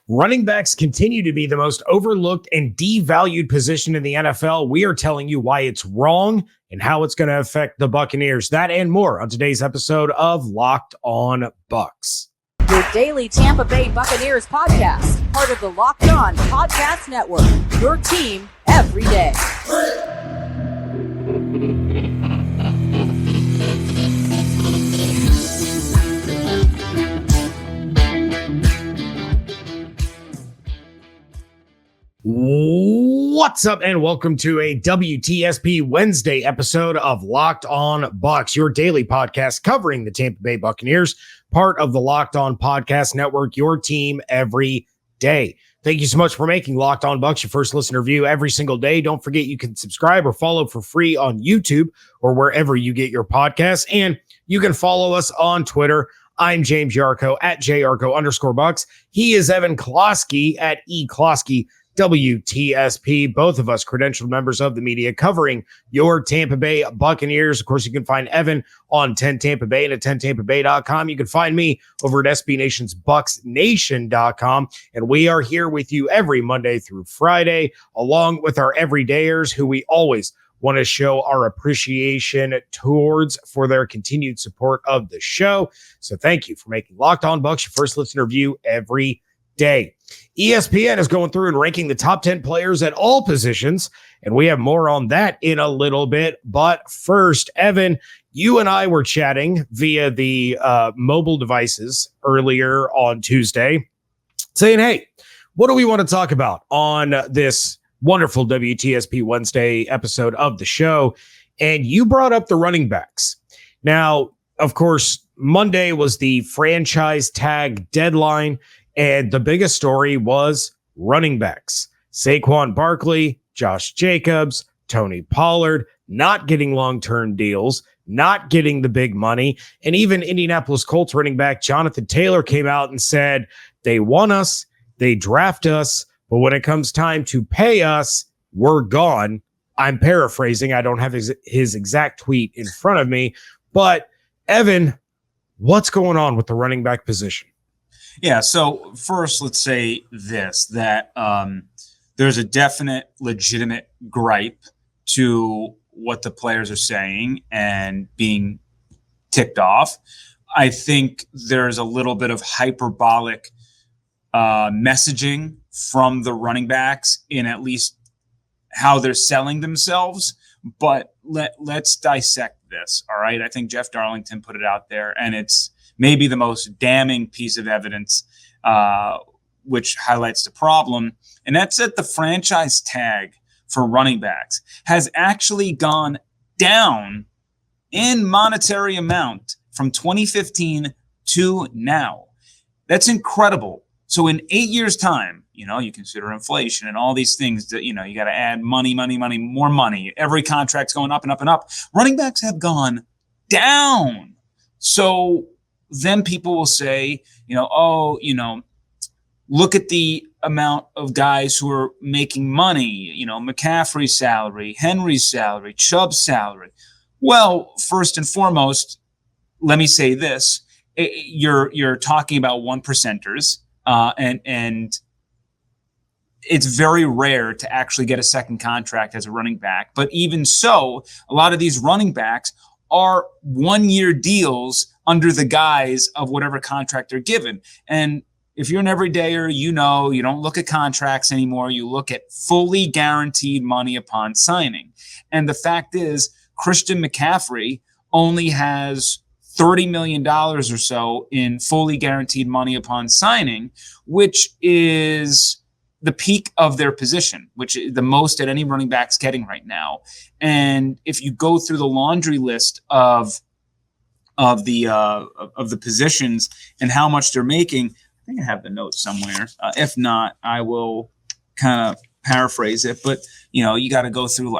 Running backs continue to be the most overlooked and devalued position in the NFL. We are telling you why it's wrong and how it's going to affect the Buccaneers. That and more on today's episode of Locked On Bucs. Your daily Tampa Bay Buccaneers podcast, part of the Locked On Podcast Network. Your team every day. What's up, and welcome to a WTSP Wednesday episode of Locked On Bucs, your daily podcast covering the Tampa Bay Buccaneers, part of the Locked On Podcast Network, your team every day. Thank you so much for making Locked On Bucs your first listener view every single day. Don't forget you can subscribe or follow for free on YouTube or wherever you get your podcasts, and you can follow us on Twitter. I'm James Yarcho at JYarcho_Bucs. He is Evan Klosky at eKlosky. WTSP, both of us credentialed members of the media covering your Tampa Bay Buccaneers. Of course, you can find Evan on 10 Tampa Bay and at 10tampabay.com. You can find me over at SB Nation's BucsNation.com. And we are here with you every Monday through Friday, along with our everydayers who we always want to show our appreciation towards for their continued support of the show. So thank you for making Locked On Bucs your first listener view every day. ESPN is going through and ranking the top 10 players at all positions, and we have more on that in a little bit. But first, Evan, you and I were chatting via the mobile devices earlier on Tuesday, saying, hey, what do we want to talk about on this wonderful WTSP Wednesday episode of the show? And you brought up the running backs. Now, of course, Monday was the franchise tag deadline, and the biggest story was running backs. Saquon Barkley, Josh Jacobs, Tony Pollard not getting long-term deals, not getting the big money. And even Indianapolis Colts running back Jonathan Taylor came out and said, they want us, they draft us, but when it comes time to pay us, we're gone. I'm paraphrasing. I don't have his exact tweet in front of me. But Evan, what's going on with the running back position? Yeah, so first, let's say this, that there's a definite, legitimate gripe to what the players are saying and being ticked off. I think there's a little bit of hyperbolic messaging from the running backs in at least how they're selling themselves. But let's dissect this, all right? I think Jeff Darlington put it out there, and it's maybe the most damning piece of evidence, which highlights the problem. And that's that the franchise tag for running backs has actually gone down in monetary amount from 2015 to now. That's incredible. So in 8 years' time, you consider inflation and all these things that, you got to add money, more money. Every contract's going up and up and up. Running backs have gone down. So then people will say, look at the amount of guys who are making money, McCaffrey's salary, Henry's salary, Chubb's salary. Well, first and foremost, let me say this. You're talking about 1%ers, and it's very rare to actually get a second contract as a running back. But even so, a lot of these running backs are 1-year deals under the guise of whatever contract they're given. And if you're an everydayer, you don't look at contracts anymore. You look at fully guaranteed money upon signing. And the fact is, Christian McCaffrey only has $30 million or so in fully guaranteed money upon signing, which is the peak of their position, which is the most that any running back's getting right now. And if you go through the laundry list of the positions and how much they're making, I think I have the notes somewhere. If not, I will kind of paraphrase it. But you got to go through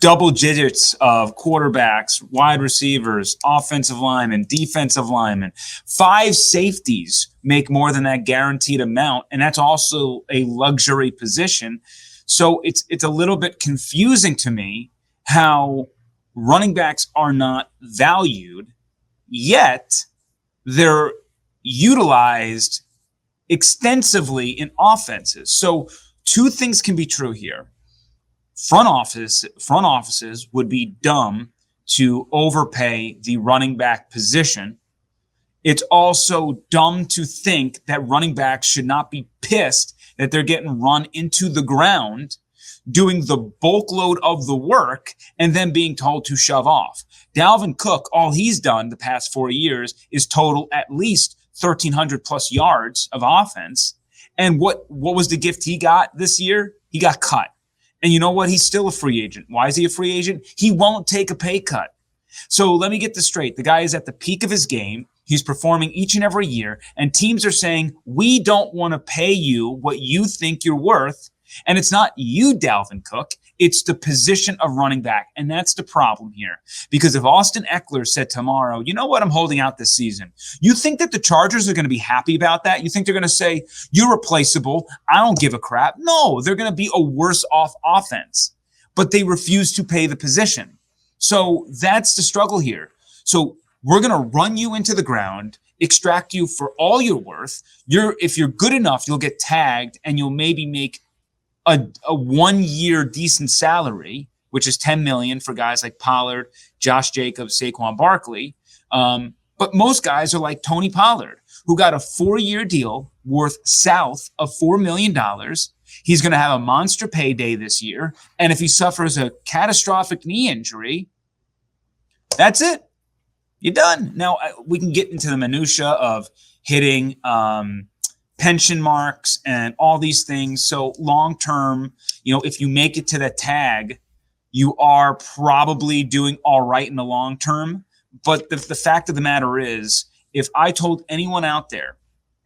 double digits of quarterbacks, wide receivers, offensive linemen, defensive linemen. 5 safeties make more than that guaranteed amount, and that's also a luxury position. So it's a little bit confusing to me how running backs are not valued, yet they're utilized extensively in offenses. So two things can be true here. Front offices would be dumb to overpay the running back position. It's also dumb to think that running backs should not be pissed that they're getting run into the ground, doing the bulk load of the work, and then being told to shove off. Dalvin Cook, all he's done the past 4 years is total at least 1,300 plus yards of offense. And what was the gift he got this year? He got cut. And you know what? He's still a free agent. Why is he a free agent? He won't take a pay cut. So let me get this straight. The guy is at the peak of his game. He's performing each and every year. And teams are saying, we don't want to pay you what you think you're worth. And it's not you, Dalvin Cook. It's the position of running back. And that's the problem here. Because if Austin Ekeler said tomorrow, you know what, I'm holding out this season, you think that the Chargers are going to be happy about that? You think they're going to say, you're replaceable, I don't give a crap? No, they're going to be a worse off offense. But they refuse to pay the position. So that's the struggle here. So we're going to run you into the ground, extract you for all you're worth. If you're good enough, you'll get tagged and you'll maybe make a 1 year decent salary, which is $10 million for guys like Pollard, Josh Jacobs, Saquon Barkley. But most guys are like Tony Pollard, who got a 4-year deal worth south of $4 million. He's going to have a monster payday this year. And if he suffers a catastrophic knee injury, that's it. You're done. Now, we can get into the minutia of hitting pension marks and all these things. So long term, if you make it to the tag, you are probably doing all right in the long term. But the fact of the matter is, if I told anyone out there,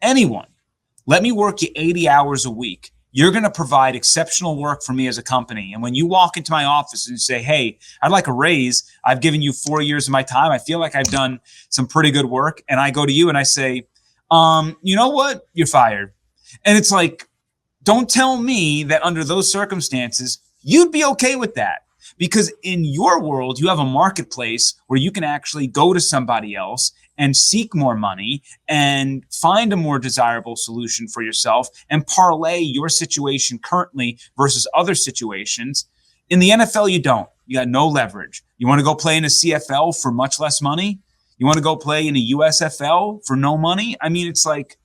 let me work you 80 hours a week, you're going to provide exceptional work for me as a company. And when you walk into my office and say, hey, I'd like a raise, I've given you 4 years of my time, I feel like I've done some pretty good work. And I go to you and I say, you know what? You're fired. And it's like, don't tell me that under those circumstances, you'd be okay with that. Because in your world, you have a marketplace where you can actually go to somebody else and seek more money and find a more desirable solution for yourself and parlay your situation currently versus other situations. In the NFL, you don't. You got no leverage. You want to go play in a CFL for much less money? You want to go play in a USFL for no money? I mean, it's like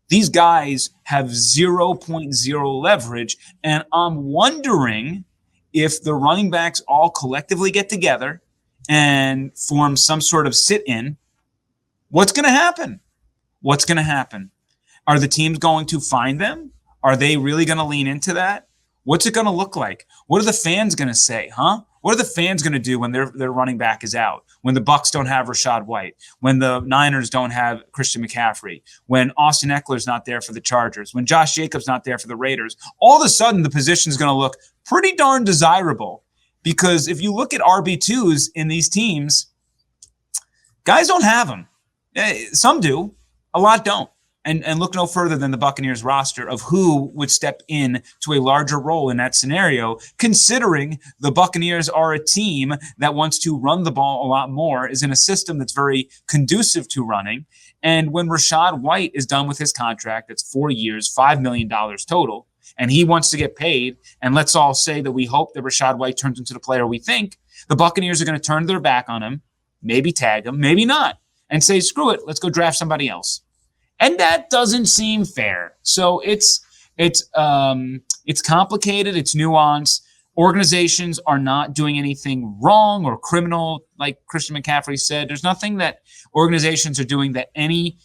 these guys have 0.0 leverage. And I'm wondering if the running backs all collectively get together and form some sort of sit-in, what's going to happen? What's going to happen? Are the teams going to find them? Are they really going to lean into that? What's it going to look like? What are the fans going to say, huh? What are the fans going to do when their running back is out? When the Bucs don't have Rachaad White? When the Niners don't have Christian McCaffrey? When Austin Ekeler's not there for the Chargers? When Josh Jacobs not there for the Raiders? All of a sudden, the position is going to look pretty darn desirable. Because if you look at RB2s in these teams, guys don't have them. Some do. A lot don't. And look no further than the Buccaneers roster of who would step in to a larger role in that scenario, considering the Buccaneers are a team that wants to run the ball a lot more, is in a system that's very conducive to running. And when Rachaad White is done with his contract, it's 4 years, $5 million total, and he wants to get paid, and let's all say that we hope that Rachaad White turns into the player we think, the Buccaneers are going to turn their back on him, maybe tag him, maybe not, and say, screw it, let's go draft somebody else. And that doesn't seem fair. So it's complicated. It's nuanced. Organizations are not doing anything wrong or criminal, like Christian McCaffrey said. There's nothing that organizations are doing that any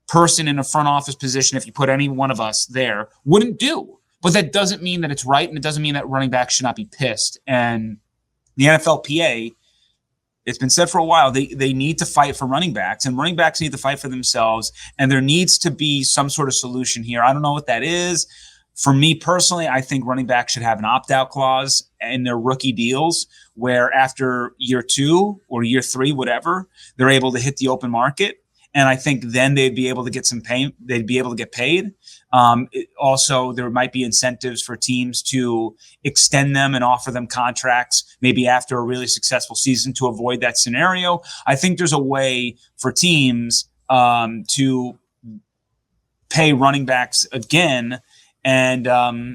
person in a front office position, if you put any one of us there, wouldn't do. But that doesn't mean that it's right, and it doesn't mean that running backs should not be pissed. And the NFLPA, it's been said for a while, they need to fight for running backs, and running backs need to fight for themselves, and there needs to be some sort of solution here. I don't know what that is. For me personally, I think running backs should have an opt-out clause in their rookie deals where after year 2 or year 3, whatever, they're able to hit the open market. And I think then they'd be able to get some pay. They'd be able to get paid. Also, there might be incentives for teams to extend them and offer them contracts maybe after a really successful season to avoid that scenario. I think there's a way for teams to pay running backs again. And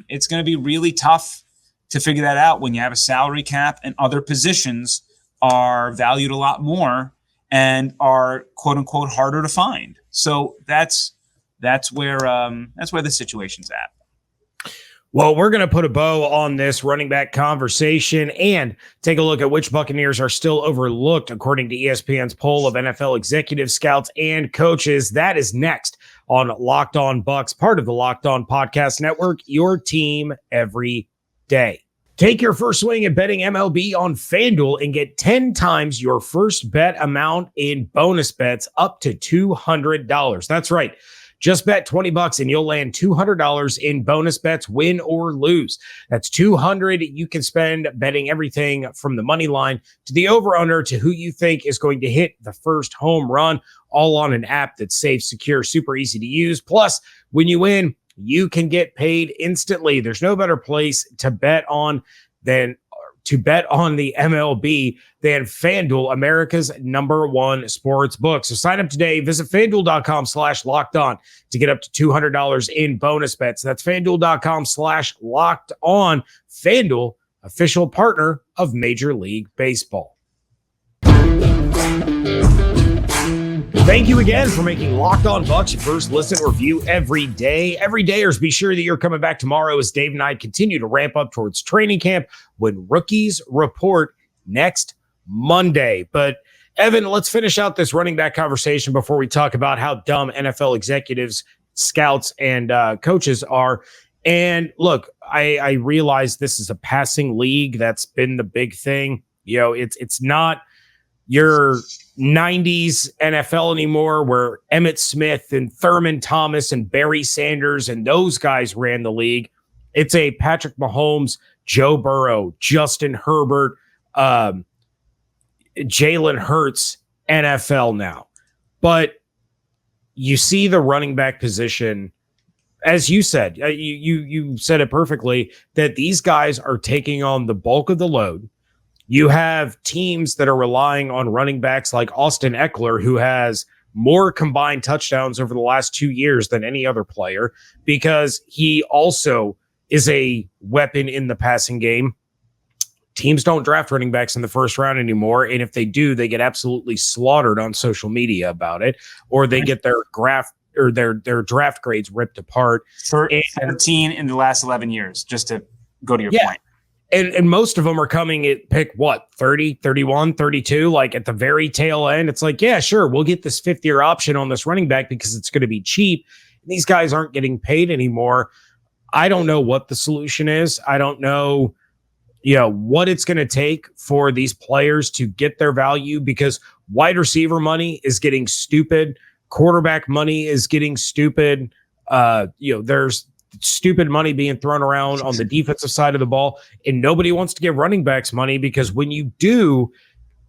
it's going to be really tough to figure that out when you have a salary cap and other positions are valued a lot more and are quote unquote harder to find. So that's where the situation's at. Well, we're going to put a bow on this running back conversation and take a look at which Buccaneers are still overlooked according to ESPN's poll of NFL executive scouts and coaches. That is next on Locked On Bucs, part of the Locked On Podcast Network, your team every day. Take your first swing at betting MLB on FanDuel and get 10 times your first bet amount in bonus bets up to $200. That's right. Just bet $20 and you'll land $200 in bonus bets, win or lose. That's $200 you can spend betting everything from the money line to the over-under to who you think is going to hit the first home run, all on an app that's safe, secure, super easy to use. Plus, when you win, you can get paid instantly. There's no better place to bet on the MLB than FanDuel, America's #1 sports book. So sign up today. Visit FanDuel.com/LockedOn to get up to $200 in bonus bets. That's FanDuel.com/LockedOn. FanDuel, official partner of Major League Baseball. Thank you again for making Locked On Bucs your first listen or view every day. Every dayers, be sure that you're coming back tomorrow as Dave and I continue to ramp up towards training camp when rookies report next Monday. But Evan, let's finish out this running back conversation before we talk about how dumb NFL executives, scouts, and coaches are. And look, I realize this is a passing league. That's been the big thing. You know, it's not your 90s NFL anymore where Emmitt Smith and Thurman Thomas and Barry Sanders and those guys ran the league. It's a Patrick Mahomes, Joe Burrow, Justin Herbert, Jalen Hurts NFL now. But you see the running back position, as you said, you said it perfectly, that these guys are taking on the bulk of the load. You have teams that are relying on running backs like Austin Ekeler, who has more combined touchdowns over the last 2 years than any other player, because he also is a weapon in the passing game. Teams don't draft running backs in the first round anymore. And if they do, they get absolutely slaughtered on social media about it, or they get their draft grades ripped apart. 13 in the last 11 years, just to go to your point. And most of them are coming at pick, 30, 31, 32, like at the very tail end. It's like, yeah, sure, we'll get this fifth-year option on this running back because it's going to be cheap. And these guys aren't getting paid anymore. I don't know what the solution is. I don't know, what it's going to take for these players to get their value, because wide receiver money is getting stupid. Quarterback money is getting stupid. There's stupid money being thrown around on the defensive side of the ball, and nobody wants to give running backs money, because when you do,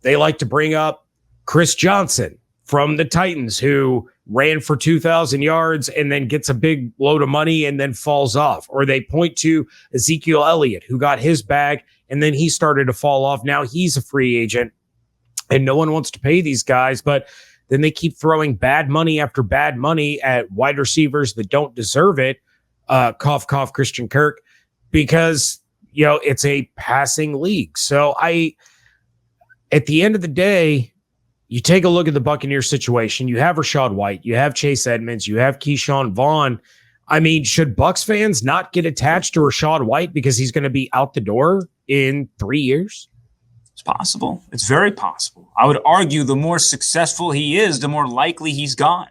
they like to bring up Chris Johnson from the Titans, who ran for 2,000 yards and then gets a big load of money and then falls off. Or they point to Ezekiel Elliott, who got his bag and then he started to fall off. Now he's a free agent and no one wants to pay these guys, but then they keep throwing bad money after bad money at wide receivers that don't deserve it. Cough, cough, Christian Kirk, because, it's a passing league. So at the end of the day, you take a look at the Buccaneers situation. You have Rachaad White, you have Chase Edmonds, you have Keyshawn Vaughn. I mean, should Bucs fans not get attached to Rachaad White because he's going to be out the door in 3 years? It's possible. It's very possible. I would argue the more successful he is, the more likely he's gone.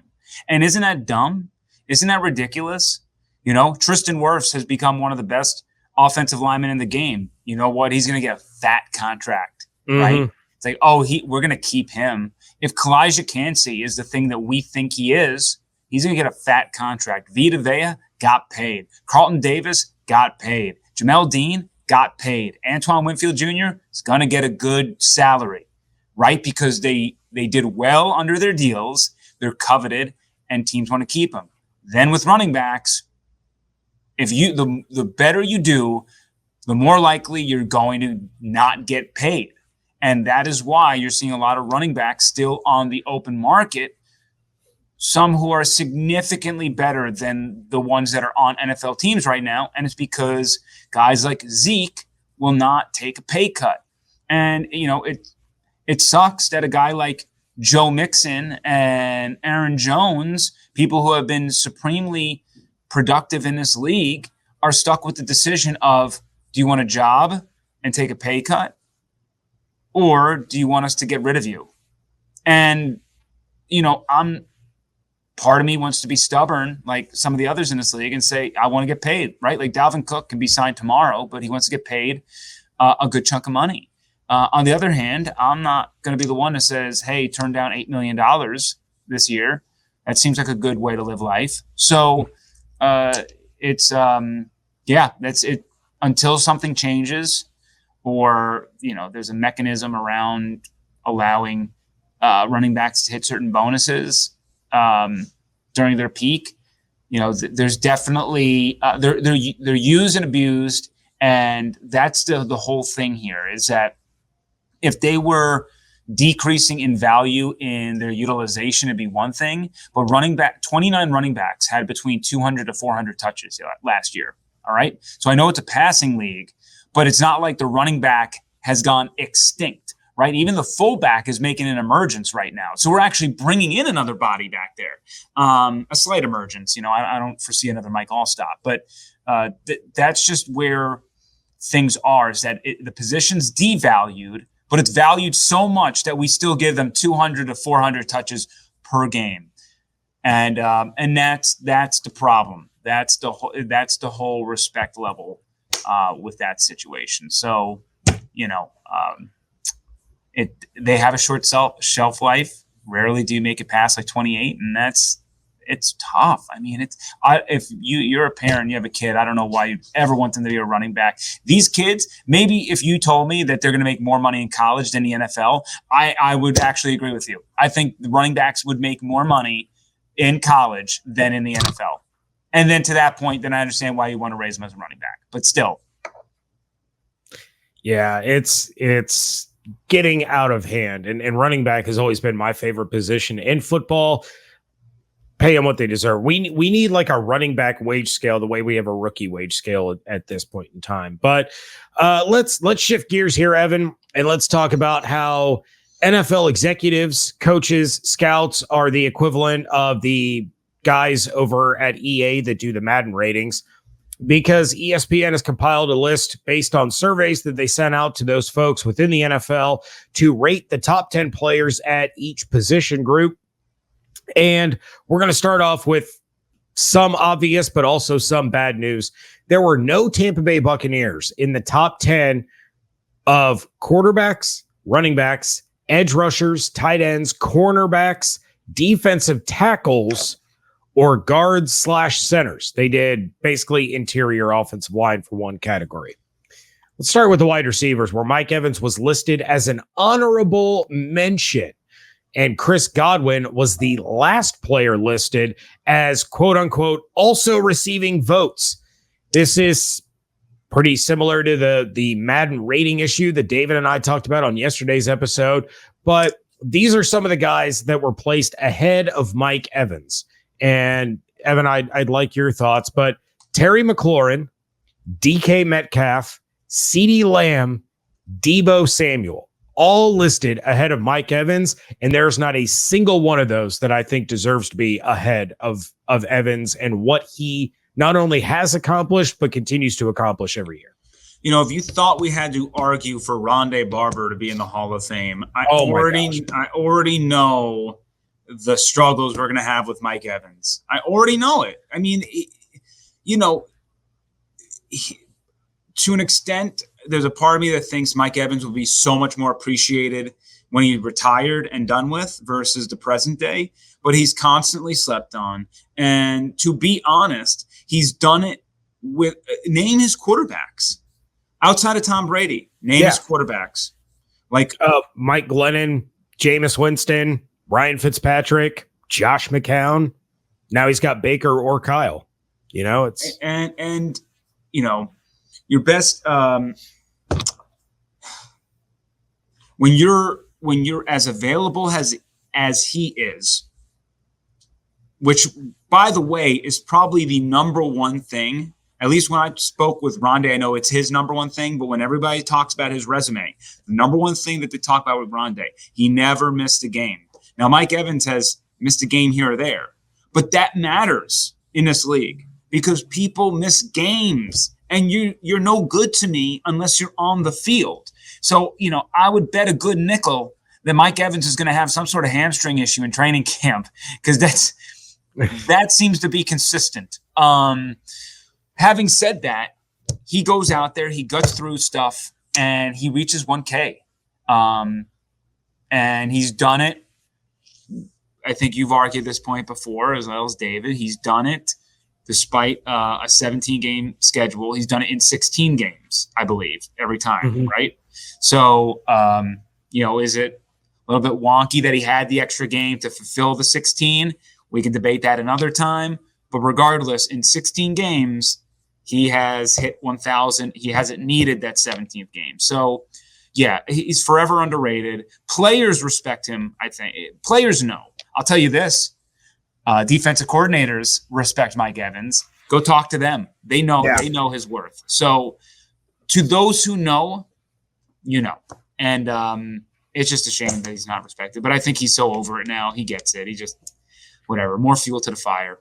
And isn't that dumb? Isn't that ridiculous? Tristan Wirfs has become one of the best offensive linemen in the game. You know what? He's going to get a fat contract, right? It's like, we're going to keep him. If Kalijah Kancey is the thing that we think he is, he's going to get a fat contract. Vita Vea got paid. Carlton Davis got paid. Jamel Dean got paid. Antoine Winfield Jr. is going to get a good salary, right? Because they did well under their deals. They're coveted, and teams want to keep them. Then with running backs, if the better you do, the more likely you're going to not get paid. And that is why you're seeing a lot of running backs still on the open market some who are significantly better than the ones that are on NFL teams right now. And it's because guys like Zeke will not take a pay cut. And, it sucks that a guy like Joe Mixon and Aaron Jones, people who have been supremely productive in this league, are stuck with the decision of, do you want a job and take a pay cut? Or do you want us to get rid of you? And, part of me wants to be stubborn like some of the others in this league and say, I want to get paid, right? Like Dalvin Cook can be signed tomorrow, but he wants to get paid a good chunk of money. On the other hand, I'm not going to be the one that says, hey, turn down $8 million this year. That seems like a good way to live life. So that's it. Until something changes or, there's a mechanism around allowing running backs to hit certain bonuses during their peak, there's definitely they're used and abused. And that's the whole thing here is that if they were decreasing in value in their utilization, it'd be one thing. But 29 running backs had between 200 to 400 touches last year. All right. So I know it's a passing league, but it's not like the running back has gone extinct, right? Even the fullback is making an emergence right now. So we're actually bringing in another body back there. A slight emergence. I don't foresee another Mike Allstott, but that's just where things are, is that the position's devalued, but it's valued so much that we still give them 200 to 400 touches per game. And that's the problem. That's the whole respect level with that situation. So, they have a short shelf life. Rarely do you make it past like 28, and it's tough. I mean, if you're a parent, you have a kid, I don't know why you ever want them to be a running back. These kids, maybe if you told me that they're going to make more money in college than the NFL, I would actually agree with you. I think the running backs would make more money in college than in the NFL. And then to that point, then I understand why you want to raise them as a running back. But still. Yeah, it's getting out of hand. And running back has always been my favorite position in football. Pay them what they deserve. We need like a running back wage scale the way we have a rookie wage scale at this point in time. But let's shift gears here, Evan, and let's talk about how NFL executives, coaches, scouts are the equivalent of the guys over at EA that do the Madden ratings, because ESPN has compiled a list based on surveys that they sent out to those folks within the NFL to rate the top 10 players at each position group. And we're going to start off with some obvious, but also some bad news. There were no Tampa Bay Buccaneers in the top 10 of quarterbacks, running backs, edge rushers, tight ends, cornerbacks, defensive tackles, or guards/centers. They did basically interior offensive line for one category. Let's start with the wide receivers, where Mike Evans was listed as an honorable mention, and Chris Godwin was the last player listed as quote unquote also receiving votes. This is pretty similar to the Madden rating issue that David and I talked about on yesterday's episode, but these are some of the guys that were placed ahead of Mike Evans. And Evan, I'd like your thoughts, but Terry McLaurin, DK Metcalf, CeeDee Lamb, Deebo Samuel, all listed ahead of Mike Evans. And there's not a single one of those that I think deserves to be ahead of Evans and what he not only has accomplished, but continues to accomplish every year. If you thought we had to argue for Rondé Barber to be in the Hall of Fame, I already know the struggles we're going to have with Mike Evans. I already know it. I mean, to an extent, there's a part of me that thinks Mike Evans will be so much more appreciated when he's retired and done with versus the present day, but he's constantly slept on. And to be honest, he's done it with name his quarterbacks outside of Tom Brady. Name his quarterbacks like Mike Glennon, Jameis Winston, Ryan Fitzpatrick, Josh McCown. Now he's got Baker or Kyle. It's and your best when you're as available as he is, which, by the way, is probably the number one thing. At least when I spoke with Rondé, I know it's his number one thing, but when everybody talks about his resume, the number one thing that they talk about with Rondé, he never missed a game. Now, Mike Evans has missed a game here or there, but that matters in this league because people miss games, and you're no good to me unless you're on the field. So, I would bet a good nickel that Mike Evans is going to have some sort of hamstring issue in training camp because that seems to be consistent. Having said that, he goes out there, he guts through stuff, and he reaches 1K. And he's done it. I think you've argued this point before, as well as David. He's done it despite a 17-game schedule. He's done it in 16 games, I believe, every time, right? So, is it a little bit wonky that he had the extra game to fulfill the 16? We can debate that another time. But regardless, in 16 games, he has hit 1,000. He hasn't needed that 17th game. So, yeah, he's forever underrated. Players respect him, I think. Players know. I'll tell you this. Defensive coordinators respect Mike Evans. Go talk to them. They know. Yeah. They know his worth. So, to those who know, you know. And it's just a shame that he's not respected. But I think he's so over it now. He gets it. He just, whatever, more fuel to the fire.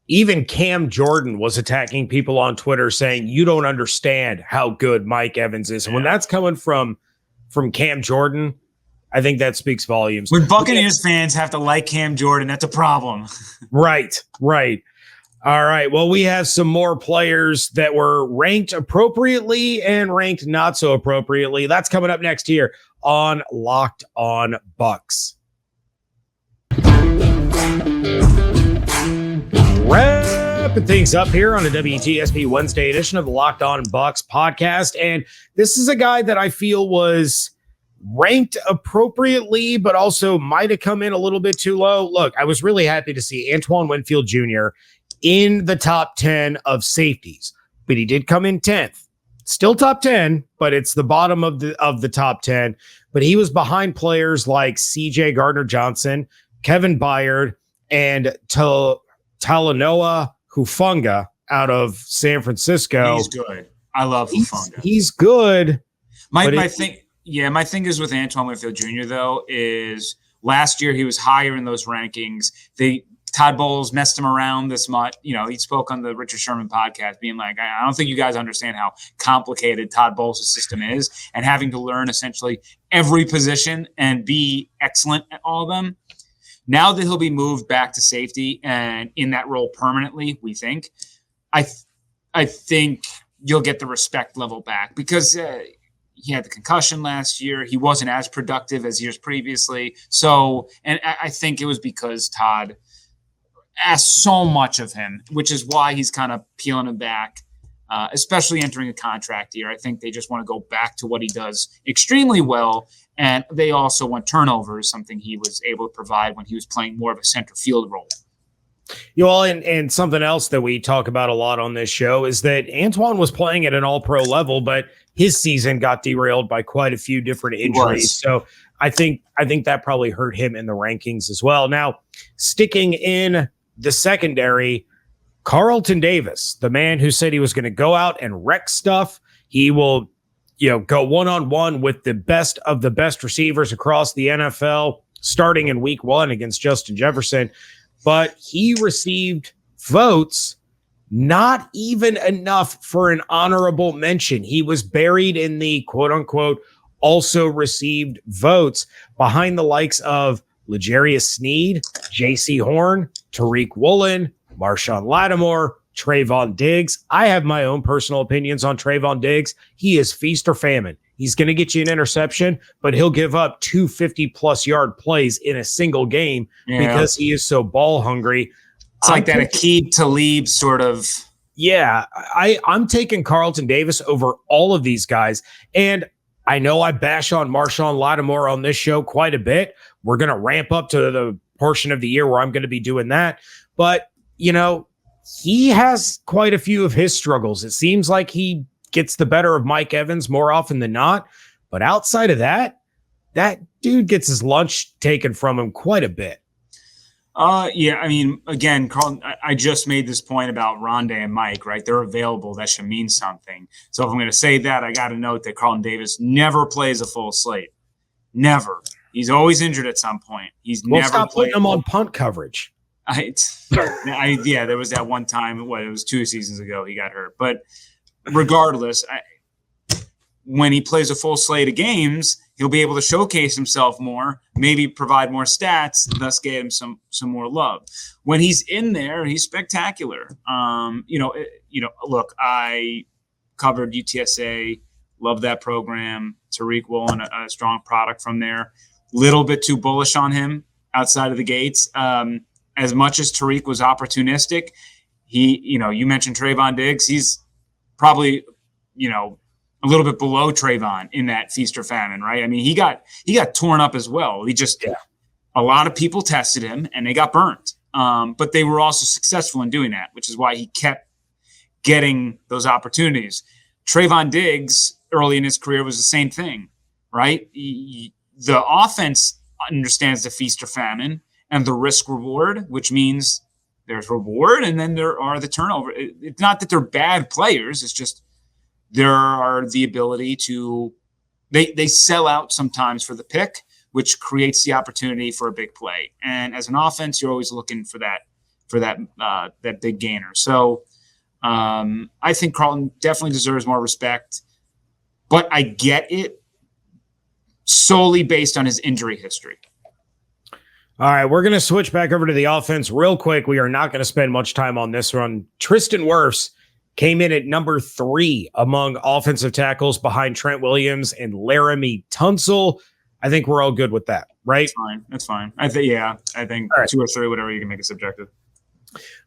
Even Cam Jordan was attacking people on Twitter saying, you don't understand how good Mike Evans is. And when that's coming from Cam Jordan, I think that speaks volumes. When Buccaneers fans have to like Cam Jordan, that's a problem. Right. All right. Well, we have some more players that were ranked appropriately and ranked not so appropriately. That's coming up next here on Locked On Bucs. Wrapping things up here on the WTSP Wednesday edition of the Locked On Bucs podcast. And this is a guy that I feel was ranked appropriately, but also might have come in a little bit too low. Look, I was really happy to see Antoine Winfield Jr. in the top 10 of safeties, but he did come in 10th. Still top 10, but it's the bottom of the top 10. But he was behind players like CJ Gardner-Johnson, Kevin Byard, and Talanoa Hufanga out of San Francisco. He's good. I love Hufanga. He's good. My thing is with Antoine Winfield Jr., though, is last year he was higher in those rankings. Todd Bowles messed him around this much. He spoke on the Richard Sherman podcast being like, I don't think you guys understand how complicated Todd Bowles' system is and having to learn essentially every position and be excellent at all of them. Now that he'll be moved back to safety and in that role permanently, we think, I think you'll get the respect level back because he had the concussion last year. He wasn't as productive as years previously. So, and I think it was because Todd asked so much of him, which is why he's kind of peeling him back, especially entering a contract year. I think they just want to go back to what he does extremely well. And they also want turnovers, something he was able to provide when he was playing more of a center field role. And something else that we talk about a lot on this show is that Antoine was playing at an all-pro level, but his season got derailed by quite a few different injuries. So I think that probably hurt him in the rankings as well. Now, sticking in the secondary, Carlton Davis, the man who said he was going to go out and wreck stuff. He will, go one-on-one with the best of the best receivers across the NFL, starting in week 1 against Justin Jefferson. But he received votes, not even enough for an honorable mention. He was buried in the quote-unquote also received votes behind the likes of L'Jarius Sneed, J.C. Horn, Tariq Woolen, Marshawn Lattimore, Trayvon Diggs. I have my own personal opinions on Trayvon Diggs. He is feast or famine. He's going to get you an interception, but he'll give up 250-plus yard plays in a single game because he is so ball hungry. It's like that Aqib Talib sort of. Yeah, I'm taking Carlton Davis over all of these guys. And I know I bash on Marshawn Lattimore on this show quite a bit. We're going to ramp up to the portion of the year where I'm going to be doing that. But, he has quite a few of his struggles. It seems like he gets the better of Mike Evans more often than not. But outside of that dude gets his lunch taken from him quite a bit. Yeah, I mean, again, Carl, I just made this point about Rondé and Mike, right? They're available. That should mean something. So if I'm going to say that, I got to note that Carlton Davis never plays a full slate. Never. He's always injured at some point. He's never stop played. Putting him on punt coverage. Yeah, there was that one time. It was 2 seasons ago he got hurt. But regardless, when he plays a full slate of games, he'll be able to showcase himself more, maybe provide more stats, thus get him some more love. When he's in there, he's spectacular. Look, I covered UTSA, love that program. Tariq Woolen, a strong product from there. Little bit too bullish on him outside of the gates. As much as Tariq was opportunistic, you mentioned Trayvon Diggs. He's probably, a little bit below Trayvon in that feast or famine, right? I mean, he got torn up as well. A lot of people tested him and they got burnt. But they were also successful in doing that, which is why he kept getting those opportunities. Trayvon Diggs early in his career was the same thing, right? The offense understands the feast or famine and the risk reward, which means there's reward and then there are the turnover. It's not that they're bad players. It's just there are the ability to they sell out sometimes for the pick, which creates the opportunity for a big play. And as an offense, you're always looking for that big gainer. So I think Carlton definitely deserves more respect, but I get it solely based on his injury history. All right, we're going to switch back over to the offense real quick. We are not going to spend much time on this one. Tristan Wirfs came in at number 3 among offensive tackles behind Trent Williams and Laramie Tunsil. I think we're all good with that, right? That's fine. I think right. 2 or 3, whatever you can make it subjective.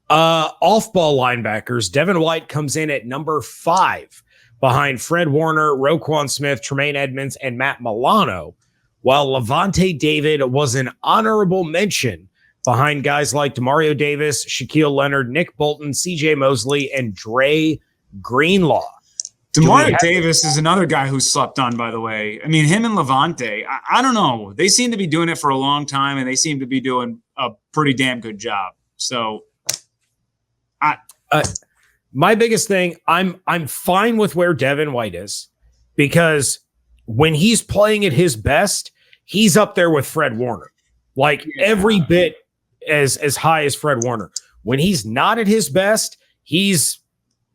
Off-ball linebackers, Devin White comes in at number 5 behind Fred Warner, Roquan Smith, Tremaine Edmonds, and Matt Milano, while Lavonte David was an honorable mention behind guys like Demario Davis, Shaquille Leonard, Nick Bolton, CJ Mosley, and Dre Greenlaw. Demario Davis is another guy who slept on, by the way. I mean, him and Lavonte, I don't know. They seem to be doing it for a long time, and they seem to be doing a pretty damn good job. So, my biggest thing, I'm fine with where Devin White is, because when he's playing at his best, he's up there with Fred Warner, every bit as high as Fred Warner. When he's not at his best, he's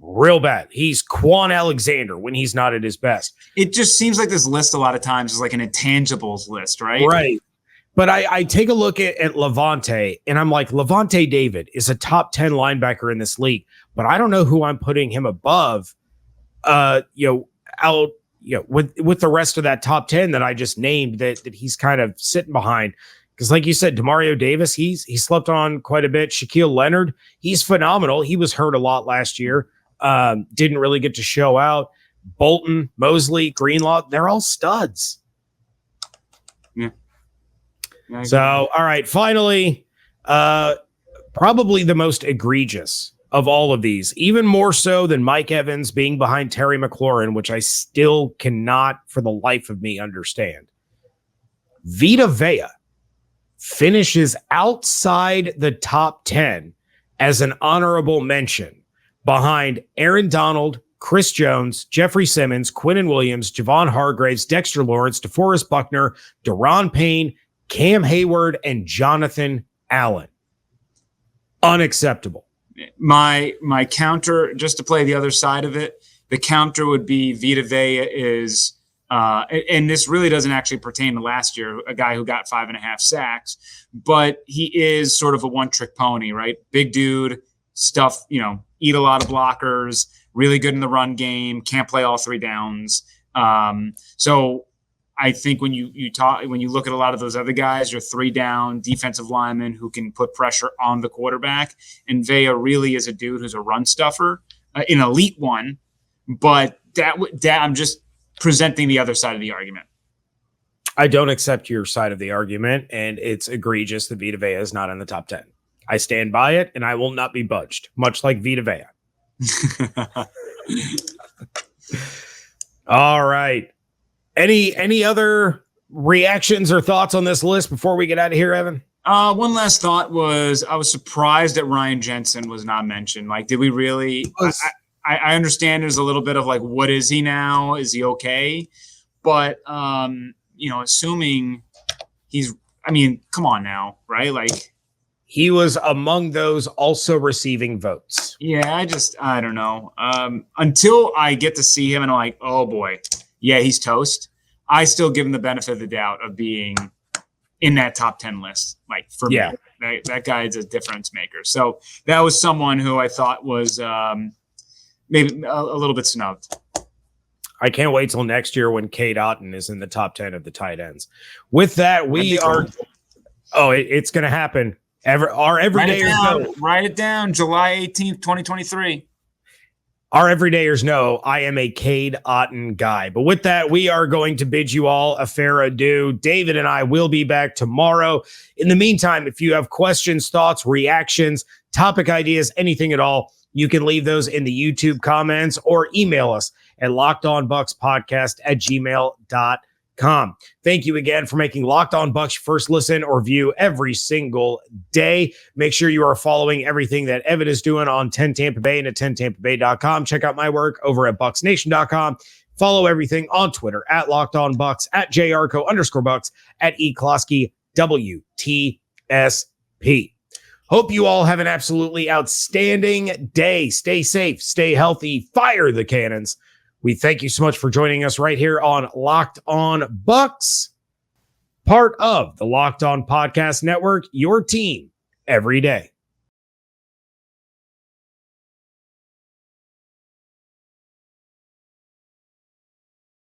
real bad. He's Quan Alexander when he's not at his best. It just seems like this list a lot of times is like an intangibles list, right? Right. But I take a look at Lavonte, and I'm like, Lavonte David is a top 10 linebacker in this league, but I don't know who I'm putting him above, with the rest of that top 10 that I just named that he's kind of sitting behind. Because like you said, Demario Davis, he slept on quite a bit. Shaquille Leonard, he's phenomenal. He was hurt a lot last year. Didn't really get to show out. Bolton, Mosley, Greenlaw, they're all studs. Yeah. So, all right, finally, probably the most egregious of all of these, even more so than Mike Evans being behind Terry McLaurin, which I still cannot for the life of me understand. Vita Vea finishes outside the top 10 as an honorable mention behind Aaron Donald, Chris Jones, Jeffrey Simmons, Quinnen Williams, Javon Hargraves, Dexter Lawrence, DeForest Buckner, Deron Payne, Cam Hayward, and Jonathan Allen. Unacceptable. My counter, just to play the other side of it, the counter would be Vita Vea is, and this really doesn't actually pertain to last year, a guy who got 5.5 sacks, but he is sort of a one-trick pony, right? Big dude, eat a lot of blockers, really good in the run game, can't play all 3 downs. So I think when you look at a lot of those other guys, you're 3 down defensive linemen who can put pressure on the quarterback. And Vea really is a dude who's a run stuffer, an elite one. But that I'm just presenting the other side of the argument. I don't accept your side of the argument, and it's egregious that Vita Vea is not in the top 10. I stand by it, and I will not be budged, much like Vita Vea. All right. Any other reactions or thoughts on this list before we get out of here, Evan? One last thought was I was surprised that Ryan Jensen was not mentioned. Like, did we really? I understand there's a little bit of like, what is he now? Is he okay? But assuming he's, come on now, right? Like, he was among those also receiving votes. Yeah, I don't know. Until I get to see him and I'm like, oh boy, yeah, he's toast. I still give him the benefit of the doubt of being in that top 10 list. Like, for me, that guy's a difference maker. So that was someone who I thought was maybe a little bit snubbed. I can't wait till next year when Cade Otton is in the top 10 of the tight ends. With that, it's going to happen. Write it down. July 18th, 2023. Our everydayers know I am a Cade Otton guy. But with that, we are going to bid you all a fair adieu. David and I will be back tomorrow. In the meantime, if you have questions, thoughts, reactions, topic ideas, anything at all, you can leave those in the YouTube comments or email us at lockedonbuckspodcast@gmail.com. Thank you again for making Locked On Bucs your first listen or view every single day. Make sure you are following everything that Evan is doing on 10 Tampa Bay and at 10tampabay.com. Check out my work over at bucksnation.com. Follow everything on Twitter at Locked On Bucs, at JRCO_Bucs, at eKlosky WTSP. Hope you all have an absolutely outstanding day. Stay safe, stay healthy, fire the cannons. We thank you so much for joining us right here on Locked On Bucs, part of the Locked On Podcast Network, your team every day.